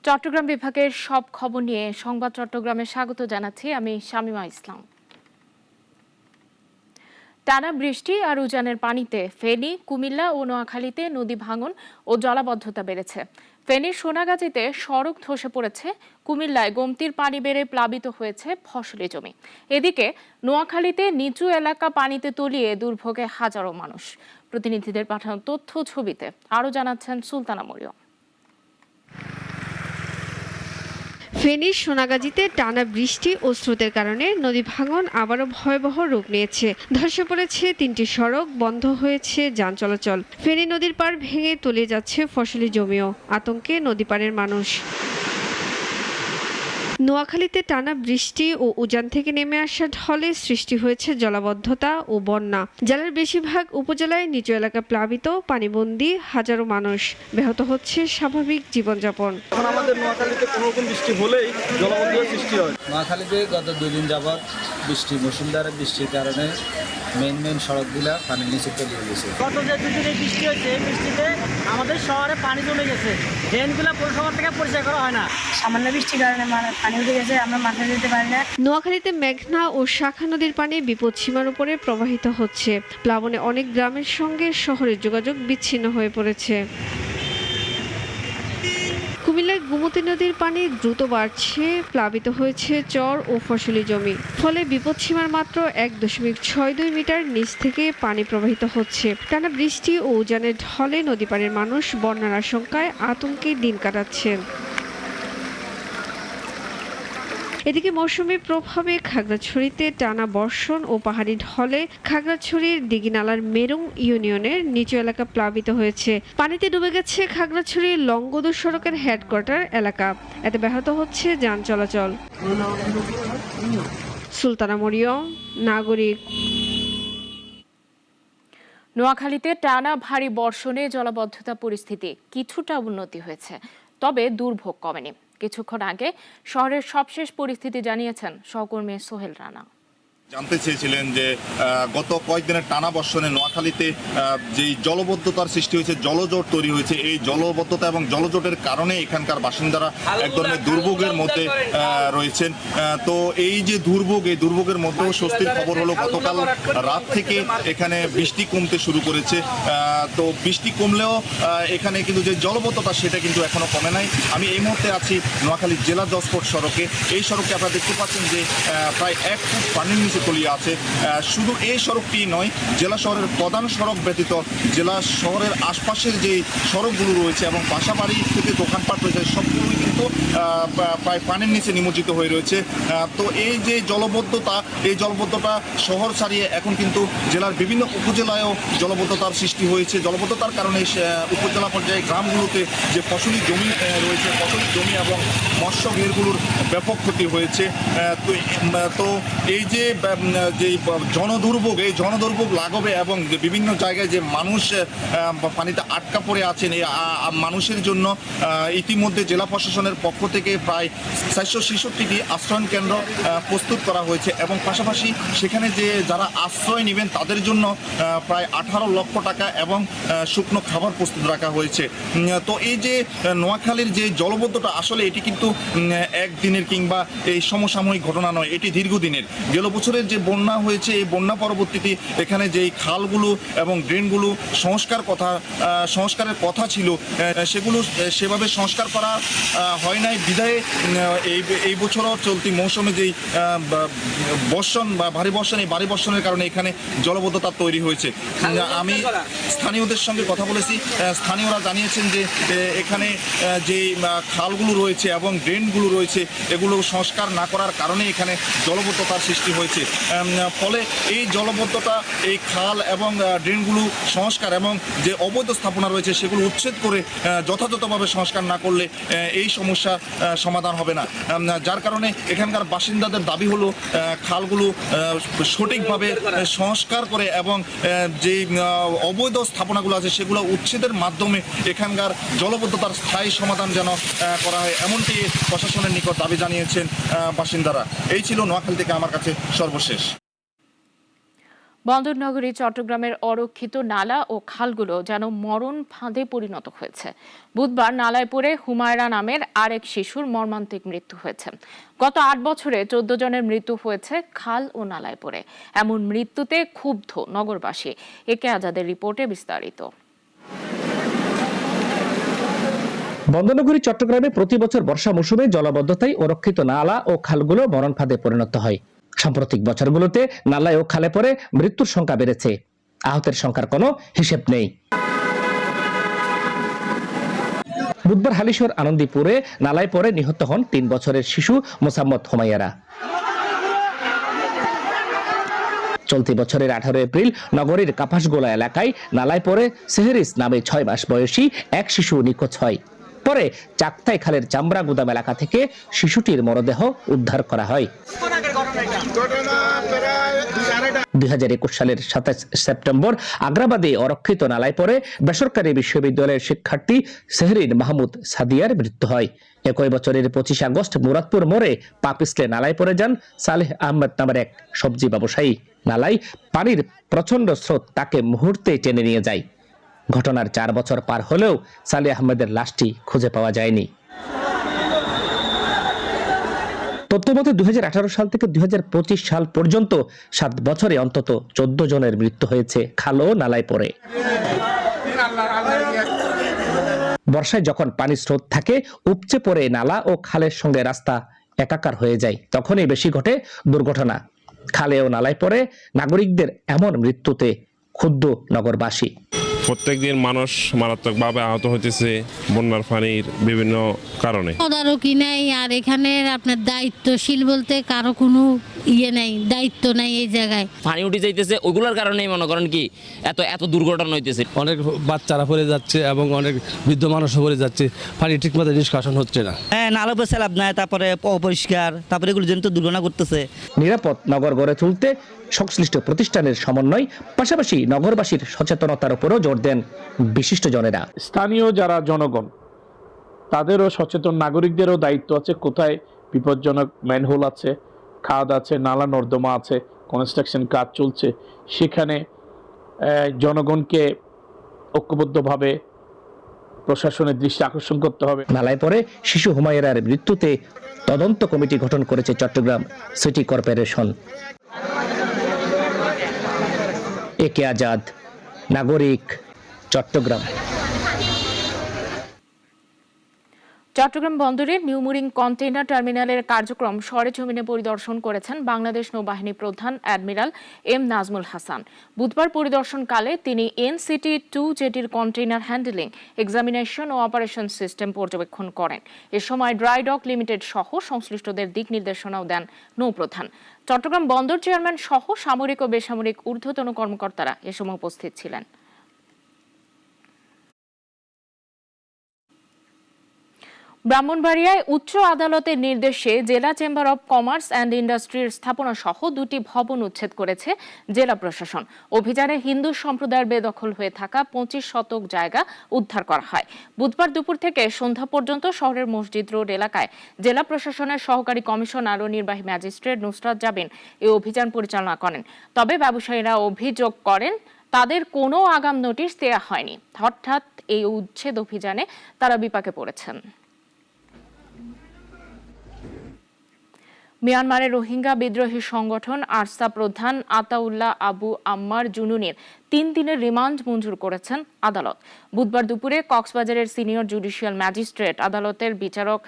চট্টগ্রাম বিভাগের সব খবর নিয়ে সংবাদ চট্টগ্রামে স্বাগত জানাচ্ছি আমি শামিমা ইসলাম। টানা বৃষ্টি আর উজানের পানিতে ফেনী, কুমিল্লা ও নোয়াখালীতে নদী ভাঙন ও জলাবদ্ধতা বেড়েছে। ফেনীর সোনাগাজীতে সড়ক ধসে পড়েছে, কুমিল্লায় গোমতীর পানি বেড়ে প্লাবিত হয়েছে ফসলি জমি। এদিকে নোয়াখালীতে নিচু এলাকা পানিতে তলিয়ে দুর্ভোগে হাজারো মানুষ। প্রতিনিধিদের পাঠানো তথ্য ছবিতে আরও জানাচ্ছেন সুলতানা মরিয়ম। ফেনীর সোনাগাজীতে টানা বৃষ্টি ও স্রোতের কারণে নদী ভাঙন আবারও ভয়াবহ রূপ নিয়েছে। ধসে পড়েছে 3টি সড়ক, বন্ধ হয়েছে যান চলাচল। ফেনী নদীর পাড় ভেঙে তলিয়ে যাচ্ছে ফসলি জমিও, আতঙ্কে নদী পাড়ের মানুষ। নোয়াখালীতে টানা বৃষ্টি ও উজান থেকে নেমে আসা ঢলে সৃষ্টি হয়েছে জলাবদ্ধতা ও বন্যা। জেলার বেশিরভাগ উপজেলায় নিচু এলাকা প্লাবিত, পানিবন্দী হাজারো মানুষ। ব্যাহত হচ্ছে স্বাভাবিক জীবনযাপন। এখন আমাদের নোয়াখালীতে কোনো রকম বৃষ্টি হলেই জলাবদ্ধতার সৃষ্টি হয়। নোয়াখালীতে গত 2 দিন যাবৎ মুষলধারে বৃষ্টির কারণে মেইন সড়কগুলা পানির নিচে তলিয়ে গেছে। গত যে 2 দিনে বৃষ্টি হয়েছে, বৃষ্টিতে আমাদের শহরে পানি জমে গেছে। ড্রেনগুলো পৌরসভা থেকে পরিষ্কার করা হয় না। সামান্য বৃষ্টির কারণে পানি উঠে গেছে, আমরা মাঠে যেতে পারি না। নোয়াখালীতে মেঘনা ও শাখা নদীর পানি বিপদসীমার উপরে প্রবাহিত হচ্ছে। প্লাবনে অনেক গ্রামের সঙ্গে শহরের যোগাযোগ বিচ্ছিন্ন হয়ে পড়েছে। কুমিল্লায় গোমতী নদীর পানি দ্রুত বাড়ছে, প্লাবিত হয়েছে চর ও ফসলি জমি। ফলে বিপদসীমার মাত্র 1.62 মিটার নিচ থেকে পানি প্রবাহিত হচ্ছে। টানা বৃষ্টি ও উজানের ঢলে নদীপাড়ের মানুষ বন্যার আশঙ্কায় আতঙ্কে দিন কাটাচ্ছেন। এদিকে মৌসুমী প্রভাবে খাগড়াছড়িতে টানা বর্ষণ ও পাহাড়ি ঢলে খাগড়াছড়ির দিঘিনালার মেরুং ইউনিয়নের নিচু এলাকা প্লাবিত হয়েছে। পানিতে ডুবে গেছে খাগড়াছড়ির লংগদু সড়কের হেডকোয়ার্টার এলাকা। এতে ব্যাহত হচ্ছে যান চলাচল। সুলতানা মরিয়ম, নাগরিক। নোয়াখালীতে টানা ভারী বর্ষণে জলাবদ্ধতা পরিস্থিতি কিছুটা উন্নতি হয়েছে, তবে দুর্ভোগ কমেনি। কিছুক্ষণ আগে শহরের সবশেষ পরিস্থিতি জানিয়েছেন সহকর্মী সোহেল রানা। জানতে চেয়েছিলেন যে গত কয়েকদিনের টানা বর্ষণে নোয়াখালীতে যেই জলবদ্ধতার সৃষ্টি হয়েছে, জলজট তৈরি হয়েছে, এই জলবদ্ধতা এবং জলজটের কারণে এখানকার বাসিন্দারা এক ধরনের দুর্ভোগের মধ্যে রয়েছেন। তো এই যে দুর্ভোগ, এই দুর্ভোগের মধ্যেও স্বস্তির খবর হলো গতকাল রাত থেকে এখানে বৃষ্টি কমতে শুরু করেছে। তো বৃষ্টি কমলেও এখানে কিন্তু যে জলবদ্ধতা সেটা কিন্তু এখনো কমে নাই। আমি এই মুহূর্তে আছি নোয়াখালী জেলা জজকোর্ট সড়কে। এই সড়কে আপনারা দেখতে পাচ্ছেন যে প্রায় 1 ফুট পানির নিচে তলিয়ে আছে। শুধু এই সড়কটি নয়, জেলা শহরের প্রধান সড়ক ব্যতীত জেলা শহরের আশপাশের যে সড়কগুলো রয়েছে এবং বাসাবাড়ি থেকে দোকানপাট রয়েছে সবগুলোই কিন্তু প্রায় পানির নিচে নিমজ্জিত হয়ে রয়েছে। তো এই যে জলবদ্ধতা, এই জলবদ্ধতা শহর ছাড়িয়ে এখন কিন্তু জেলার বিভিন্ন উপজেলায়ও জলবদ্ধতার সৃষ্টি হয়েছে। জলবদ্ধতার কারণে উপজেলা পর্যায়ে গ্রামগুলোতে যে ফসলি জমি রয়েছে, ফসলি জমি এবং মৎস্য ঘেরগুলোর ব্যাপক ক্ষতি হয়েছে। তো এই যে জনদুর্ভোগ, এই জনদুর্ভোগ লাঘবে এবং বিভিন্ন জায়গায় যে মানুষ পানিতে আটকা পড়ে আছেন, এই মানুষের জন্য ইতিমধ্যে জেলা প্রশাসনের পক্ষ থেকে প্রায় 466টি আশ্রয়ণ কেন্দ্র প্রস্তুত করা হয়েছে এবং পাশাপাশি সেখানে যে যারা আশ্রয় নেবেন তাদের জন্য প্রায় 18 লক্ষ টাকা এবং শুকনো খাবার প্রস্তুত রাখা হয়েছে। তো এই যে নোয়াখালীর যে জলবদ্ধতা, আসলে এটি কিন্তু একদিনের কিংবা এই সমসাময়িক ঘটনা নয়, এটি দীর্ঘদিনের। গেল বছরের যে বন্যা হয়েছে, এই বন্যা পরবর্তীতে এখানে যেই খালগুলো এবং ড্রেনগুলো সংস্কারের কথা ছিল সেগুলো সেভাবে সংস্কার করা হয় নাই বিধায় এই বছরও চলতি মৌসুমে যেই বর্ষণ বা ভারী বর্ষণ, এই ভারী বর্ষণের কারণে এখানে জলবদ্ধতা তৈরি হয়েছে। আমি স্থানীয়দের সঙ্গে কথা বলেছি, স্থানীয়রা জানিয়েছেন যে এখানে যে খালগুলো রয়েছে এবং ড্রেনগুলো রয়েছে এগুলো সংস্কার না করার কারণে এখানে জলবদ্ধতার সৃষ্টি হয়েছে। ফলে এই জলবদ্ধতা, এই খাল এবং ড্রেনগুলো সংস্কার এবং যে অবৈধ স্থাপনা রয়েছে সেগুলো উচ্ছেদ করে যথাযথভাবে সংস্কার না করলে এই সমস্যা সমাধান হবে না। যার কারণে এখানকার বাসিন্দাদের দাবি হলো খালগুলো সঠিকভাবে সংস্কার করে এবং যে অবৈধ স্থাপনাগুলো আছে সেগুলো উচ্ছেদের মাধ্যমে এখানকার জলবদ্ধতার স্থায়ী সমাধান যেন করা হয়, এমনটি প্রশাসনের নিকট দাবি জানিয়েছেন বাসিন্দারা। এই ছিল নোয়াখালী থেকে আমার কাছে সর্বশেষ। বন্দরনগরী চট্টগ্রামের অরক্ষিত নালা ও খালগুলো যেন মরণ ফাঁদে পরিণত হয়েছে। বুধবার নালায় পড়ে হুমায়রা নামের আরেক শিশুর মর্মান্তিক মৃত্যু হয়েছে। গত ৮ বছরে ১৪ জনের মৃত্যু হয়েছে খাল ও নালায় পড়ে। এমন মৃত্যুতে ক্ষুব্ধ নগরবাসী। একে আজাদের রিপোর্টে বিস্তারিত। বন্দরনগরী চট্টগ্রামে প্রতি বছর বর্ষা মৌসুমে জলাবদ্ধতায় অরক্ষিত নালা ও খালগুলো মরণ ফাঁদে পরিণত হয়। সাম্প্রতিক বছরগুলোতে নালায় ও খালে পড়ে মৃত্যুর সংখ্যা বেড়েছে। আহতের সংখ্যার কোনো হিসেব নেই। বুধবার হালিশহর আনন্দীপুরে নালায় পড়ে নিহত হন ৩ বছরের শিশু মোসাম্মদ হুমায়রা। চলতি বছরের ১৮ এপ্রিল নগরীর কাপাসগোলা এলাকায় নালায় পড়ে সেহরিস নামে ৬ মাস বয়সী এক শিশু নিখোঁজ হয়। পরে চাকতাই খালের চামড়া গুদাম এলাকা থেকে শিশুটির মরদেহ উদ্ধার করা হয়। ২০২১ সালের ২৭ সেপ্টেম্বর আগ্রাবাদে অরক্ষিত নালায় পড়ে বেসরকারি বিশ্ববিদ্যালয়ের শিক্ষার্থী সেহরিন মাহমুদ সাদিয়ার মৃত্যু হয়। একই বছরের ২৫ আগস্ট মুরাদপুর মোড়ে পা পিছলে নালায় পড়ে যান সালেহ আহমেদ নামের এক সবজি ব্যবসায়ী। নালায় পানির প্রচন্ড স্রোত তাকে মুহূর্তে টেনে নিয়ে যায়। ঘটনার ৪ বছর পার হলেও সালেহ আহমেদের লাশটি খুঁজে পাওয়া যায়নি। তথ্যমতে ২০১৮ সাল থেকে ২০২৫ সাল পর্যন্ত ৭ বছরে অন্তত ১৪ জনের মৃত্যু হয়েছে খাল ও নালায় পড়ে। বর্ষায় যখন পানির স্রোত থাকে, উপচে পড়ে নালা ও খালের সঙ্গে রাস্তা একাকার হয়ে যায়, তখনই বেশি ঘটে দুর্ঘটনা। খালে ও নালায় পড়ে নাগরিকদের এমন মৃত্যুতে ক্ষুব্ধ নগরবাসী। প্রত্যেকদিন মানুষ মারাত্মকভাবে আহত হতেছে বন্যার পানির বিভিন্ন কারণে। তদারকি নাই, আর এখানে আপনার দায়িত্বশীল বলতে কারো কোনো নাই, দায়িত্ব নাই। এই জায়গায় পানি উঠে যাইতেছে, ওইগুলোর কারণেই মনে করেন কি এত দুর্ঘটনা হইতেছে। অনেক বাচ্চারা পড়ে যাচ্ছে এবং অনেক বৃদ্ধ মানুষও পড়ে যাচ্ছে। পানি ঠিকমতো নিষ্কাশন হচ্ছে না। হ্যাঁ, নালা পেছালাপ নাই, তারপরে অপরিষ্কার, তারপরে এগুলো জন্য দুর্ঘটনা করতেছে। নিরাপদ নগর গড়ে তুলতে সংশ্লিষ্ট প্রতিষ্ঠানের সমন্বয়, পাশাপাশি নগরবাসীর সচেতনতার উপরও জোর দেন বিশিষ্টজনেরা। স্থানীয় যারা জনগণ, তাদেরও সচেতন নাগরিকদেরও দায়িত্ব আছে। কোথায় বিপজ্জনক ম্যানহোল আছে, খাদ আছে, নালা নর্দমা আছে, কনস্ট্রাকশন কাজ চলছে, সেখানে জনগণকে ঐক্যবদ্ধভাবে প্রশাসনের দৃষ্টি আকর্ষণ করতে হবে। নালায় পড়ে শিশু হুমায়রার মৃত্যুতে তদন্ত কমিটি গঠন করেছে চট্টগ্রাম সিটি কর্পোরেশন। একে আজাদ, নাগরিক, চট্টগ্রাম। চট্টগ্রাম বন্দরের নিউমুরিং কন্টেইনার টার্মিনালের কার্যক্রম সরেজমিনে পরিদর্শন করেছেন বাংলাদেশ নৌবাহিনী প্রধান অ্যাডমিরাল এম নাজমুল হাসান। বুধবার পরিদর্শনকালে তিনি NCT-2 জেটির কন্টেইনার হ্যান্ডলিং, এক্সামিনেশন ও অপারেশন সিস্টেম পর্যবেক্ষণ করেন। এ সময় ড্রাই ডক লিমিটেড সহ সংশ্লিষ্টদের দিক নির্দেশনাও দেন নৌপ্রধান। চট্টগ্রাম বন্দর চেয়ারম্যান সহ সামরিক ও বেসামরিক ঊর্ধ্বতন কর্মকর্তারা এ সময় উপস্থিত ছিলেন। ব্রাহ্মণবাড়িয়ায় উচ্চ আদালতের নির্দেশে জেলা চেম্বার অব কমার্স অ্যান্ড ইন্ডাস্ট্রির স্থাপনা সহ 2টি ভবন উচ্ছেদ করেছে জেলা প্রশাসন। অভিযানে হিন্দু সম্প্রদায়ের বেদখল হয়ে থাকা 25 শতক জায়গা উদ্ধার করা হয়। বুধবার দুপুর থেকে সন্ধ্যা পর্যন্ত শহরের মসজিদ রোড এলাকায় জেলা প্রশাসনের সহকারী কমিশনার ও নির্বাহী ম্যাজিস্ট্রেট নুসরাত জাবিন এই অভিযান পরিচালনা করেন। তবে ব্যবসায়ীরা অভিযোগ করেন তাদের কোনো আগাম নোটিশ দেওয়া হয়নি। হঠাৎ এই উচ্ছেদ অভিযানে তারা বিপাকে পড়েছেন। মিয়ানমারের রোহিঙ্গা বিদ্রোহী সংগঠন আরসা প্রধান আতাউল্লাহ আবু আম্মার জুনুনের 3 দিনের রিমান্ড মঞ্জুর করেছেন আদালত। বুধবার দুপুরে কক্সবাজারের সিনিয়র জুডিশিয়াল ম্যাজিস্ট্রেট আদালতের বিচারক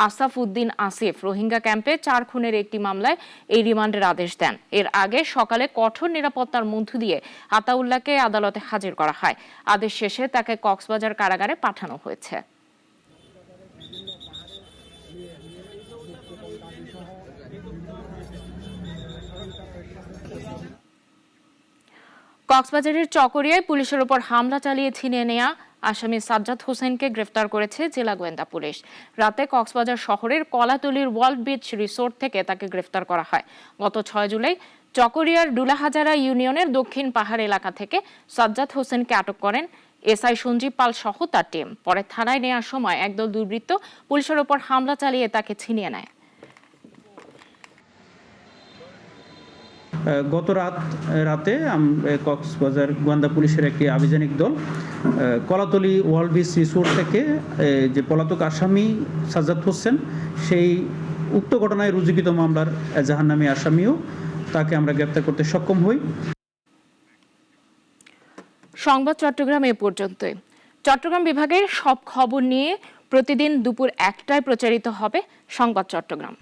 আসাফ উদ্দিন আসিফ রোহিঙ্গা ক্যাম্পে 4 খুনের একটি মামলায় এই রিমান্ডের আদেশ দেন। এর আগে সকালে কঠোর নিরাপত্তার মধ্য দিয়ে আতাউল্লাহকে আদালতে হাজির করা হয়। আদেশ শেষে তাকে কক্সবাজার কারাগারে পাঠানো হয়েছে। কক্সবাজারের চকরিয়ায় পুলিশের উপর হামলা চালিয়ে ছিনিয়ে নেওয়া আসামি সাজ্জাদ হোসেনকে গ্রেফতার করেছে জেলা গোয়েন্দা পুলিশ। রাতে কক্সবাজার শহরের কলাতলির ওয়ার্ল্ড বিচ রিসোর্ট থেকে তাকে গ্রেফতার করা হয়। গত 6 জুলাই চকরিয়ার ডুলাহাজারা ইউনিয়নের দক্ষিণ পাহাড় এলাকা থেকে সাজ্জাদ হোসেনকে আটক করেন এসআই সঞ্জীব পাল সহ তার টিম। পরে থানায় নেওয়ার সময় একদল দুর্বৃত্ত পুলিশের উপর হামলা চালিয়ে তাকে ছিনিয়ে নেয়। গত রাতে কক্সবাজার গোয়েন্দা পুলিশের একটি আভিযানিক দল কলাতলী ওয়ার্ল্ড বিচ রিসোর্ট থেকে যে পলাতক আসামি সাজ্জাদ হোসেন সেই উক্ত ঘটনায় রুজুকৃত মামলার এজাহারনামী আসামিও তাকে আমরা গ্রেপ্তার করতে সক্ষম হই। সংবাদ চট্টগ্রাম এ পর্যন্তই। চট্টগ্রাম বিভাগের সব খবর নিয়ে প্রতিদিন দুপুর 1টায় প্রচারিত হবে সংবাদ চট্টগ্রাম।